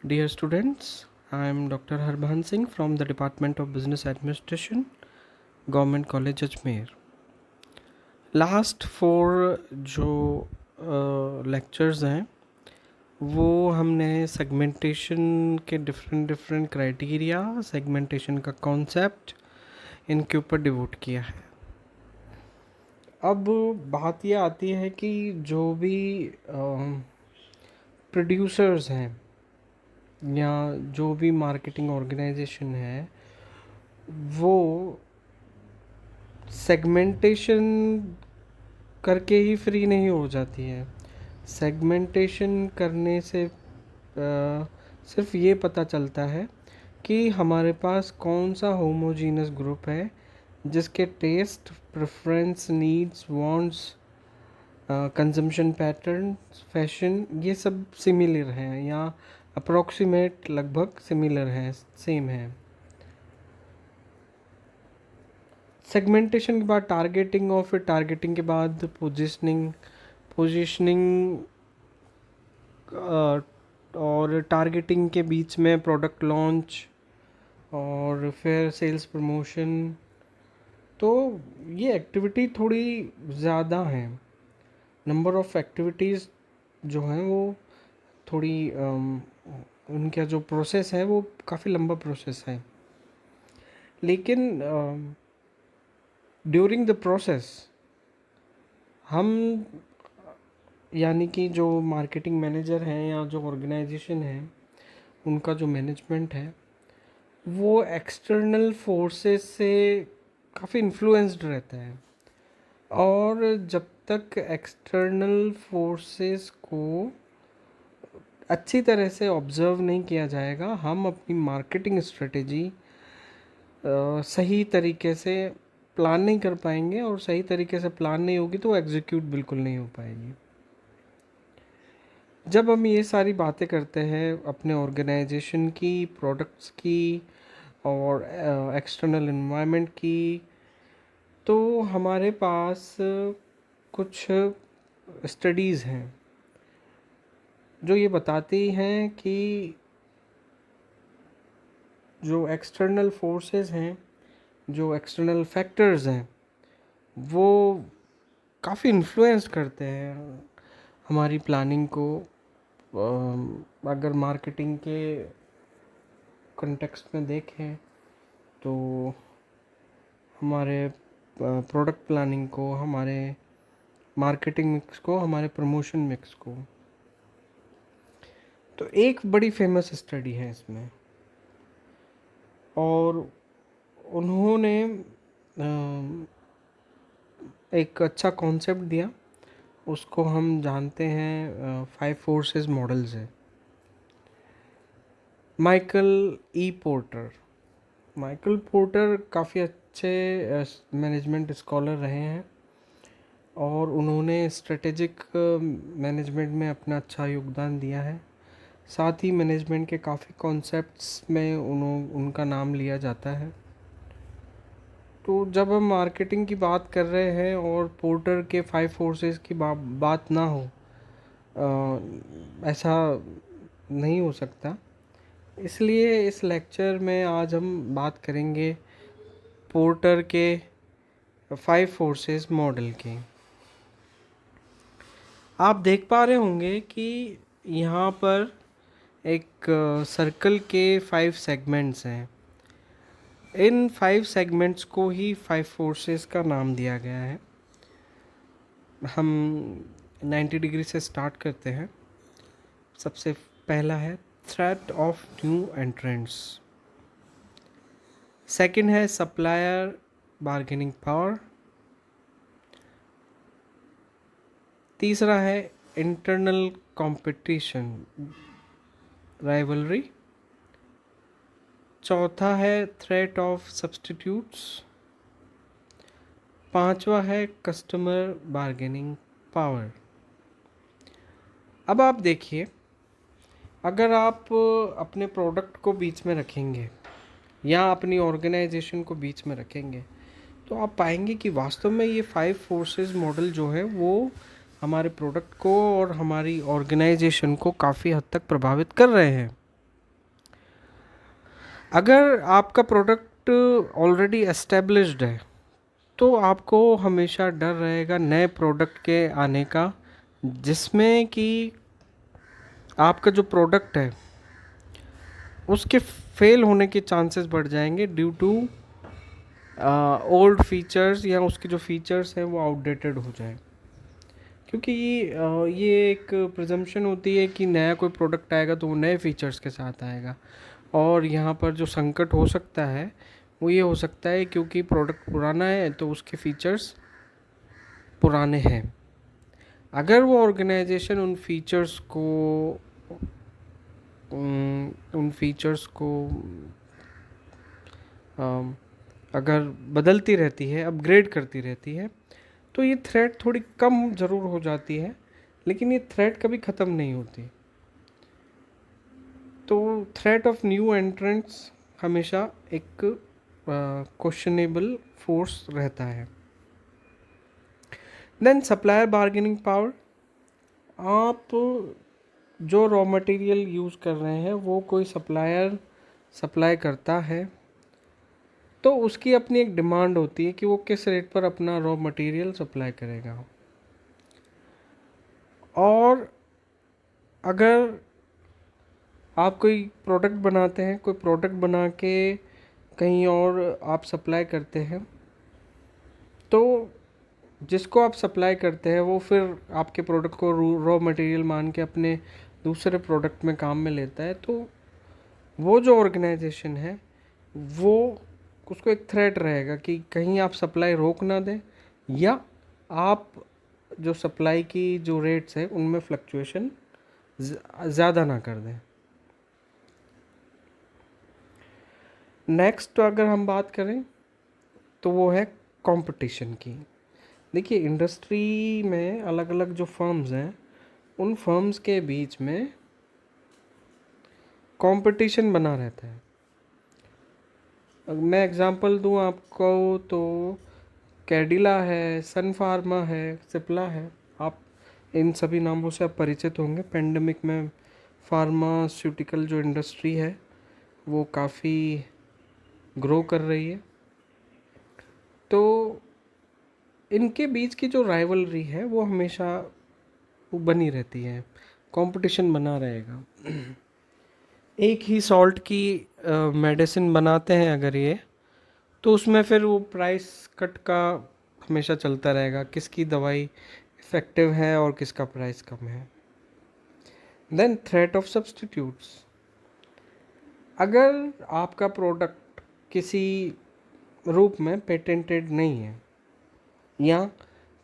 Dear students, I am Dr. Harbhan Singh from the Department of Business Administration, Government College Ajmer. Last 4 जो lectures हैं वो हमने segmentation के different criteria, segmentation का concept इनके ऊपर डिवोट किया है। अब बात ये आती है कि जो भी प्रोड्यूसर्स हैं या जो भी मार्केटिंग ऑर्गेनाइजेशन है वो सेगमेंटेशन करके ही फ्री नहीं हो जाती है। सेगमेंटेशन करने से सिर्फ ये पता चलता है कि हमारे पास कौन सा होमोजीनस ग्रुप है जिसके taste, preference, needs, wants, consumption pattern, fashion ये सब सिमिलर हैं या अप्रोक्सीमेट लगभग सिमिलर हैं, सेम है। सेगमेंटेशन के बाद टारगेटिंग और फिर टारगेटिंग के बाद पोजीशनिंग और टारगेटिंग के बीच में प्रोडक्ट लॉन्च और फिर सेल्स प्रमोशन। तो ये एक्टिविटी थोड़ी ज़्यादा है, नंबर ऑफ़ एक्टिविटीज़ जो हैं वो थोड़ी उनका जो प्रोसेस है वो काफ़ी लंबा प्रोसेस है। लेकिन ड्यूरिंग द प्रोसेस हम यानी कि जो मार्केटिंग मैनेजर हैं या जो ऑर्गेनाइजेशन है उनका जो मैनेजमेंट है वो एक्सटर्नल फोर्सेस से काफ़ी इन्फ्लुएंस्ड रहता है। और जब तक एक्सटर्नल फोर्सेस को अच्छी तरह से ऑब्ज़र्व नहीं किया जाएगा हम अपनी मार्केटिंग स्ट्रेटेजी सही तरीके से प्लान नहीं कर पाएंगे, और सही तरीके से प्लान नहीं होगी तो एग्जीक्यूट बिल्कुल नहीं हो पाएगी। जब हम ये सारी बातें करते हैं अपने ऑर्गेनाइजेशन की, प्रोडक्ट्स की और एक्सटर्नल एनवायरनमेंट की, तो हमारे पास कुछ स्टडीज़ हैं जो ये बताती हैं कि जो एक्सटर्नल फोर्सेस हैं, जो एक्सटर्नल फैक्टर्स हैं, वो काफ़ी इन्फ्लुएंस करते हैं हमारी प्लानिंग को। अगर मार्केटिंग के कंटेक्स्ट में देखें तो हमारे प्रोडक्ट प्लानिंग को, हमारे मार्केटिंग मिक्स को, हमारे प्रमोशन मिक्स को। तो एक बड़ी फेमस स्टडी है इसमें, और उन्होंने एक अच्छा कॉन्सेप्ट दिया, उसको हम जानते हैं 5 फोर्सेस मॉडल से। माइकल पोर्टर काफ़ी अच्छे मैनेजमेंट स्कॉलर रहे हैं और उन्होंने स्ट्रेटेजिक मैनेजमेंट में अपना अच्छा योगदान दिया है। साथ ही मैनेजमेंट के काफ़ी कॉन्सेप्ट्स में उनका नाम लिया जाता है। तो जब हम मार्केटिंग की बात कर रहे हैं और पोर्टर के 5 फोर्सेस की बात ना हो, ऐसा नहीं हो सकता। इसलिए इस लेक्चर में आज हम बात करेंगे पोर्टर के 5 फोर्सेस मॉडल की। आप देख पा रहे होंगे कि यहाँ पर एक सर्कल के 5 सेगमेंट्स हैं। इन 5 सेगमेंट्स को ही 5 फोर्सेस का नाम दिया गया है। हम 90 डिग्री से स्टार्ट करते हैं। सबसे पहला है threat of new entrants. Second है सप्लायर बार्गेनिंग पावर। तीसरा है इंटरनल कंपटीशन, राइवलरी। चौथा है थ्रेट ऑफ सब्स्टिट्यूट्स। पांचवा है कस्टमर बार्गेनिंग पावर। अब आप देखिए, अगर आप अपने प्रोडक्ट को बीच में रखेंगे या अपनी ऑर्गेनाइजेशन को बीच में रखेंगे तो आप पाएंगे कि वास्तव में ये 5 फोर्सेस मॉडल जो है वो हमारे प्रोडक्ट को और हमारी ऑर्गेनाइजेशन को काफ़ी हद तक प्रभावित कर रहे हैं। अगर आपका प्रोडक्ट ऑलरेडी एस्टेब्लिश्ड है तो आपको हमेशा डर रहेगा नए प्रोडक्ट के आने का, जिसमें कि आपका जो प्रोडक्ट है उसके फेल होने के चांसेस बढ़ जाएंगे ड्यू टू ओल्ड फीचर्स, या उसके जो फीचर्स हैं वो आउटडेटेड हो जाए। क्योंकि ये एक प्रिजम्पशन होती है कि नया कोई प्रोडक्ट आएगा तो वो नए फीचर्स के साथ आएगा, और यहाँ पर जो संकट हो सकता है वो ये हो सकता है क्योंकि प्रोडक्ट पुराना है तो उसके फीचर्स पुराने हैं। अगर वो ऑर्गेनाइजेशन उन फीचर्स को अगर बदलती रहती है, अपग्रेड करती रहती है, तो ये थ्रेट थोड़ी कम ज़रूर हो जाती है, लेकिन ये थ्रेट कभी ख़त्म नहीं होती। तो थ्रेट ऑफ न्यू एंट्रेंट्स हमेशा एक क्वेश्चनेबल फोर्स रहता है। Then supplier bargaining power. आप जो रॉ मटेरियल यूज़ कर रहे हैं वो कोई सप्लायर सप्लाई करता है तो उसकी अपनी एक डिमांड होती है कि वो किस रेट पर अपना रॉ मटेरियल सप्लाई करेगा। और अगर आप कोई प्रोडक्ट बनाते हैं, कोई प्रोडक्ट बना के कहीं और आप सप्लाई करते हैं, तो जिसको आप सप्लाई करते हैं वो फिर आपके प्रोडक्ट को रॉ मटेरियल मान के अपने दूसरे प्रोडक्ट में काम में लेता है, तो वो जो ऑर्गेनाइजेशन है वो उसको एक थ्रेट रहेगा कि कहीं आप सप्लाई रोक ना दें, या आप जो सप्लाई की जो रेट्स है उनमें फ्लक्चुएशन ज़्यादा ना कर दें। नेक्स्ट अगर हम बात करें तो वो है कंपटीशन की। देखिए, इंडस्ट्री में अलग अलग जो फर्म्स हैं उन फर्म्स के बीच में कंपटीशन बना रहता है। मैं एग्जांपल दूं आपको तो कैडिला है, सन फार्मा है, सिप्ला है, आप इन सभी नामों से आप परिचित होंगे। पेंडेमिक में फार्मास्यूटिकल जो इंडस्ट्री है वो काफ़ी ग्रो कर रही है, तो इनके बीच की जो राइवलरी है वो हमेशा वो बनी रहती है, कंपटीशन बना रहेगा। एक ही सॉल्ट की मेडिसिन बनाते हैं अगर ये, तो उसमें फिर वो प्राइस कट का हमेशा चलता रहेगा, किसकी दवाई इफ़ेक्टिव है और किसका प्राइस कम है। Then threat of substitutes. अगर आपका प्रोडक्ट किसी रूप में पेटेंटेड नहीं है या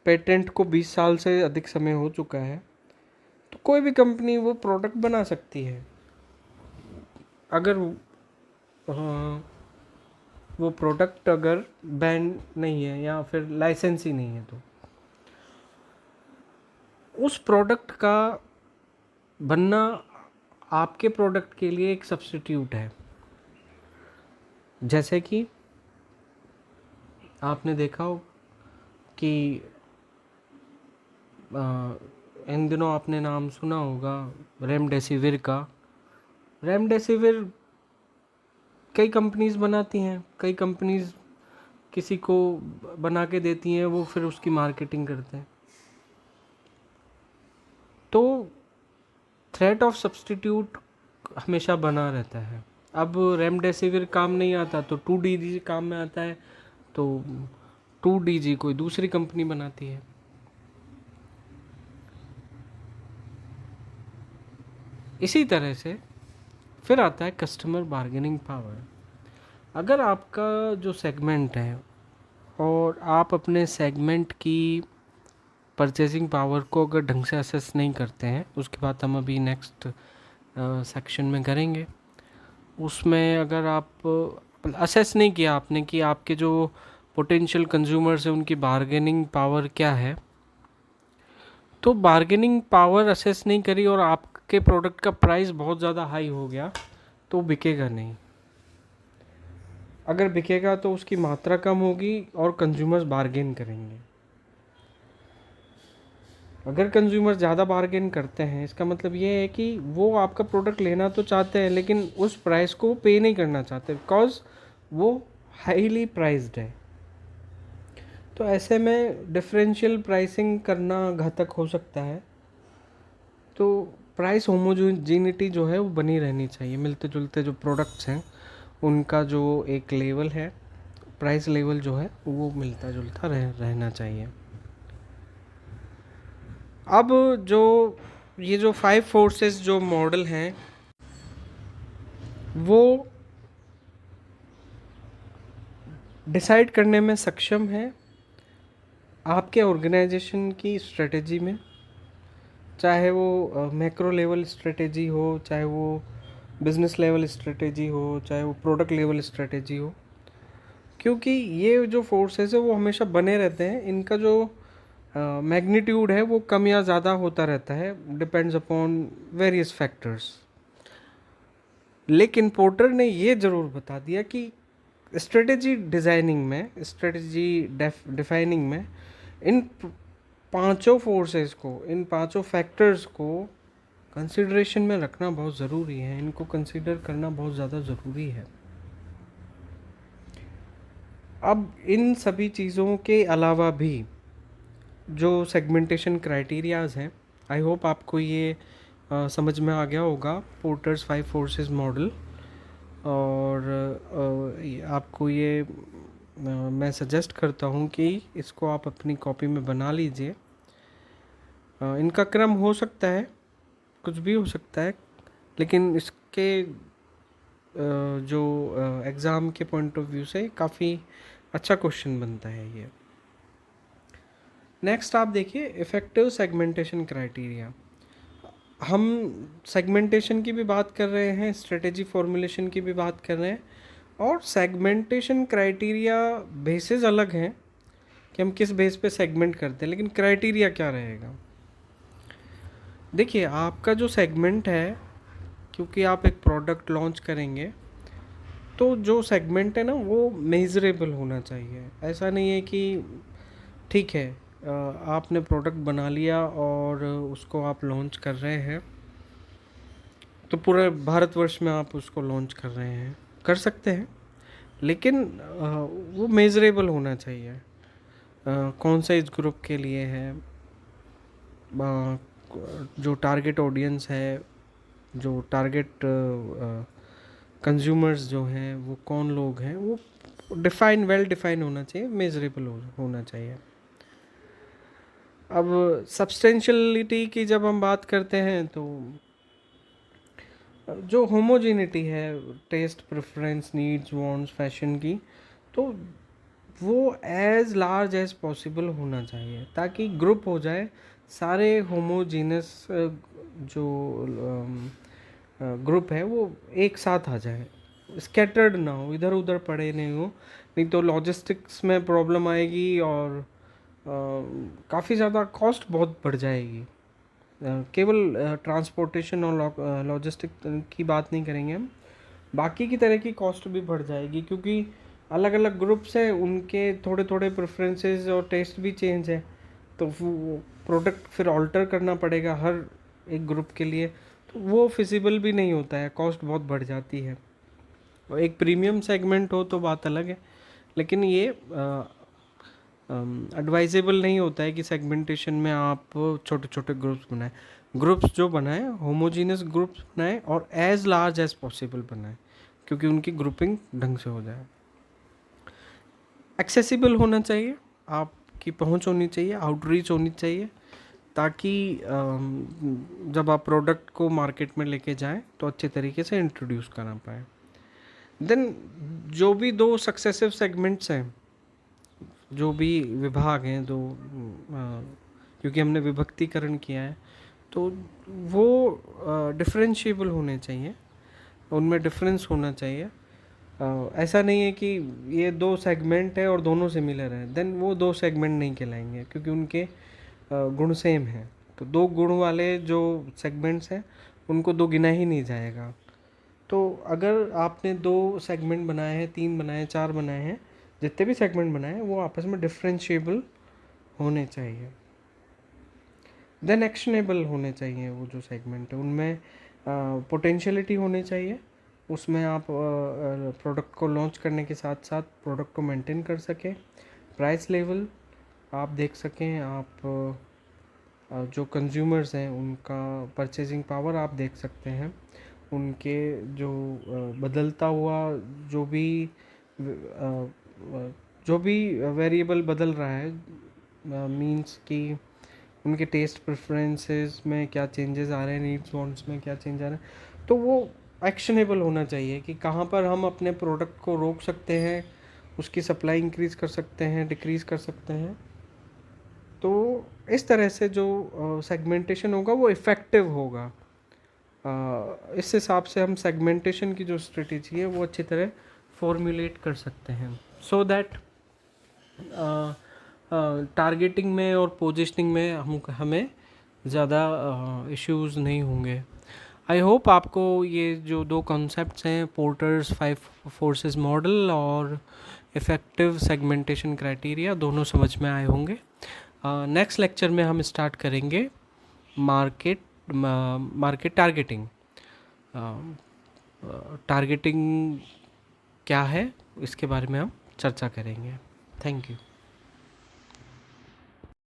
पेटेंट को 20 साल से अधिक समय हो चुका है, तो कोई भी कंपनी वो प्रोडक्ट बना सकती है। अगर वो प्रोडक्ट अगर बैन नहीं है या फिर लाइसेंस ही नहीं है, तो उस प्रोडक्ट का बनना आपके प्रोडक्ट के लिए एक सब्स्टिट्यूट है। जैसे कि आपने देखा हो कि इन दिनों आपने नाम सुना होगा रेमडेसिविर का। रेमडेसिविर कई कंपनीज बनाती हैं, कई कंपनीज किसी को बना के देती हैं, वो फिर उसकी मार्केटिंग करते हैं। तो थ्रेट ऑफ सब्स्टिट्यूट हमेशा बना रहता है। अब रेमडेसिविर काम नहीं आता तो 2DG काम में आता है, तो 2DG कोई दूसरी कंपनी बनाती है। इसी तरह से फिर आता है कस्टमर बार्गेनिंग पावर। अगर आपका जो सेगमेंट है और आप अपने सेगमेंट की परचेजिंग पावर को अगर ढंग से असेस नहीं करते हैं, उसके बाद हम अभी नेक्स्ट सेक्शन में करेंगे, उसमें अगर आप असेस नहीं किया आपने कि आपके जो पोटेंशियल कंज्यूमर्स हैं उनकी बार्गेनिंग पावर क्या है, तो बार्गेनिंग पावर असेस नहीं करी और आपके प्रोडक्ट का प्राइस बहुत ज़्यादा हाई हो गया, तो बिकेगा नहीं। अगर बिकेगा तो उसकी मात्रा कम होगी और कंज्यूमर्स बार्गेन करेंगे। अगर कंज्यूमर ज़्यादा बार्गेन करते हैं, इसका मतलब ये है कि वो आपका प्रोडक्ट लेना तो चाहते हैं लेकिन उस प्राइस को पे नहीं करना चाहते, बिकॉज वो हाईली प्राइस्ड है। तो ऐसे में डिफरेंशियल प्राइसिंग करना घातक हो सकता है। तो प्राइस होमोजेनिटी जो है वो बनी रहनी चाहिए। मिलते जुलते जो प्रोडक्ट्स हैं उनका जो एक लेवल है, प्राइस लेवल जो है वो मिलता जुलता रहना चाहिए। अब जो ये जो 5 फोर्सेस जो मॉडल हैं वो डिसाइड करने में सक्षम है आपके ऑर्गेनाइजेशन की स्ट्रेटेजी में, चाहे वो मैक्रो लेवल स्ट्रेटेजी हो, चाहे वो बिजनेस लेवल स्ट्रेटेजी हो, चाहे वो प्रोडक्ट लेवल स्ट्रेटेजी हो। क्योंकि ये जो फोर्सेस है वो हमेशा बने रहते हैं, इनका जो मैग्नीट्यूड है वो कम या ज़्यादा होता रहता है, डिपेंड्स अपॉन वेरियस फैक्टर्स। लेकिन पोर्टर ने ये ज़रूर बता दिया कि स्ट्रेटेजी डिज़ाइनिंग में, स्ट्रेटेजी डिफाइनिंग में इन पांचों फोर्सेस को, इन पांचों फैक्टर्स को कंसिडरेशन में रखना बहुत ज़रूरी है, इनको कंसिडर करना बहुत ज़्यादा ज़रूरी है। अब इन सभी चीज़ों के अलावा भी जो सेगमेंटेशन क्राइटेरियाज हैं, आई होप आपको ये समझ में आ गया होगा पोर्टर्स 5 फोर्सेस मॉडल। और आपको ये मैं सजेस्ट करता हूँ कि इसको आप अपनी कॉपी में बना लीजिए। इनका क्रम हो सकता है, कुछ भी हो सकता है, लेकिन इसके जो एग्ज़ाम के पॉइंट ऑफ व्यू से काफ़ी अच्छा क्वेश्चन बनता है ये। नेक्स्ट आप देखिए इफ़ेक्टिव सेगमेंटेशन क्राइटेरिया। हम सेगमेंटेशन की भी बात कर रहे हैं, स्ट्रेटेजी फॉर्मुलेशन की भी बात कर रहे हैं, और सेगमेंटेशन क्राइटेरिया बेसिस अलग हैं कि हम किस बेस पे सेगमेंट करते हैं, लेकिन क्राइटेरिया क्या रहेगा। देखिए आपका जो सेगमेंट है, क्योंकि आप एक प्रोडक्ट लॉन्च करेंगे तो जो सेगमेंट है ना वो मेजरेबल होना चाहिए। ऐसा नहीं है कि ठीक है आपने प्रोडक्ट बना लिया और उसको आप लॉन्च कर रहे हैं, तो पूरे भारतवर्ष में आप उसको लॉन्च कर रहे हैं, कर सकते हैं, लेकिन वो मेजरेबल होना चाहिए। कौन सा एज ग्रुप के लिए है, जो टारगेट ऑडियंस है, जो टारगेट कंज्यूमर्स जो हैं वो कौन लोग हैं, वो वेल डिफाइन होना चाहिए, मेजरेबल होना चाहिए। अब सब्सटेंशियलिटी की जब हम बात करते हैं तो जो होमोजेनिटी है, test preference, needs, wants, fashion की, तो वो एज लार्ज एज पॉसिबल होना चाहिए ताकि ग्रुप हो जाए, सारे होमोजीनस जो ग्रुप है वो एक साथ आ जाए, स्कैटर्ड ना हो, इधर उधर पड़े नहीं हो। नहीं तो लॉजिस्टिक्स में प्रॉब्लम आएगी और काफ़ी ज़्यादा कॉस्ट बहुत बढ़ जाएगी। केवल ट्रांसपोर्टेशन और लॉजिस्टिक की बात नहीं करेंगे हम, बाकी की तरह की कॉस्ट भी बढ़ जाएगी, क्योंकि अलग अलग ग्रुप्स हैं, उनके थोड़े थोड़े प्रेफरेंसेस और टेस्ट भी चेंज है, तो वो प्रोडक्ट फिर ऑल्टर करना पड़ेगा हर एक ग्रुप के लिए, तो वो फिजिबल भी नहीं होता है, कॉस्ट बहुत बढ़ जाती है। और एक प्रीमियम सेगमेंट हो तो बात अलग है, लेकिन ये एडवाइजेबल नहीं होता है कि सेगमेंटेशन में आप छोटे छोटे ग्रुप्स बनाएं। ग्रुप्स जो बनाएं होमोजीनियस ग्रुप्स बनाएं और एज लार्ज एज पॉसिबल बनाएं, क्योंकि उनकी ग्रुपिंग ढंग से हो जाए। एक्सेसिबल होना चाहिए, आपकी पहुंच होनी चाहिए, आउटरीच होनी चाहिए, ताकि जब आप प्रोडक्ट को मार्केट में लेके जाएं तो अच्छे तरीके से इंट्रोड्यूस करा पाएँ। देन जो भी दो सक्सेसिव सेगमेंट्स हैं, जो भी विभाग हैं दो, क्योंकि हमने विभक्तिकरण किया है, तो वो डिफरेंशिएबल होने चाहिए, उनमें डिफरेंस होना चाहिए। ऐसा नहीं है कि ये दो सेगमेंट है और दोनों सिमिलर हैं, देन वो दो सेगमेंट नहीं कहलाएंगे, क्योंकि उनके गुण सेम हैं। तो दो गुण वाले जो सेगमेंट्स हैं उनको दो गिना ही नहीं जाएगा। तो अगर आपने दो सेगमेंट बनाए हैं, 3 बनाए हैं, 4 बनाए हैं, जितने भी सेगमेंट बनाए हैं वो आपस में डिफरेंशिएबल होने चाहिए। देन एक्शनेबल होने चाहिए वो जो सेगमेंट है, उनमें पोटेंशियलिटी होनी चाहिए, उसमें आप प्रोडक्ट को लॉन्च करने के साथ साथ प्रोडक्ट को मेंटेन कर सकें, प्राइस लेवल आप देख सकें, आप जो कंज्यूमर्स हैं उनका परचेजिंग पावर आप देख सकते हैं, उनके जो बदलता हुआ जो भी जो भी वेरिएबल बदल रहा है, मींस कि उनके टेस्ट प्रेफरेंसेस में क्या चेंजेस आ रहे हैं, नीड्स वांट्स में क्या चेंज आ रहे हैं, तो वो एक्शनेबल होना चाहिए कि कहाँ पर हम अपने प्रोडक्ट को रोक सकते हैं, उसकी सप्लाई इंक्रीज़ कर सकते हैं, डिक्रीज़ कर सकते हैं। तो इस तरह से जो सेगमेंटेशन होगा वो इफ़ेक्टिव होगा। इस हिसाब से हम सेगमेंटेशन की जो स्ट्रेटेजी है वो अच्छी तरह फॉर्मुलेट कर सकते हैं, सो दैट टारगेटिंग में और पोजिशनिंग में हमें ज़्यादा इश्यूज़ नहीं होंगे। आई होप आपको ये जो दो कॉन्सेप्ट्स हैं, पोर्टर्स 5 फोर्सेस मॉडल और इफ़ेक्टिव सेगमेंटेशन क्राइटेरिया, दोनों समझ में आए होंगे। नेक्स्ट लेक्चर में हम स्टार्ट करेंगे मार्केट टारगेटिंग। टारगेटिंग क्या है इसके बारे में हम चर्चा करेंगे। Thank you.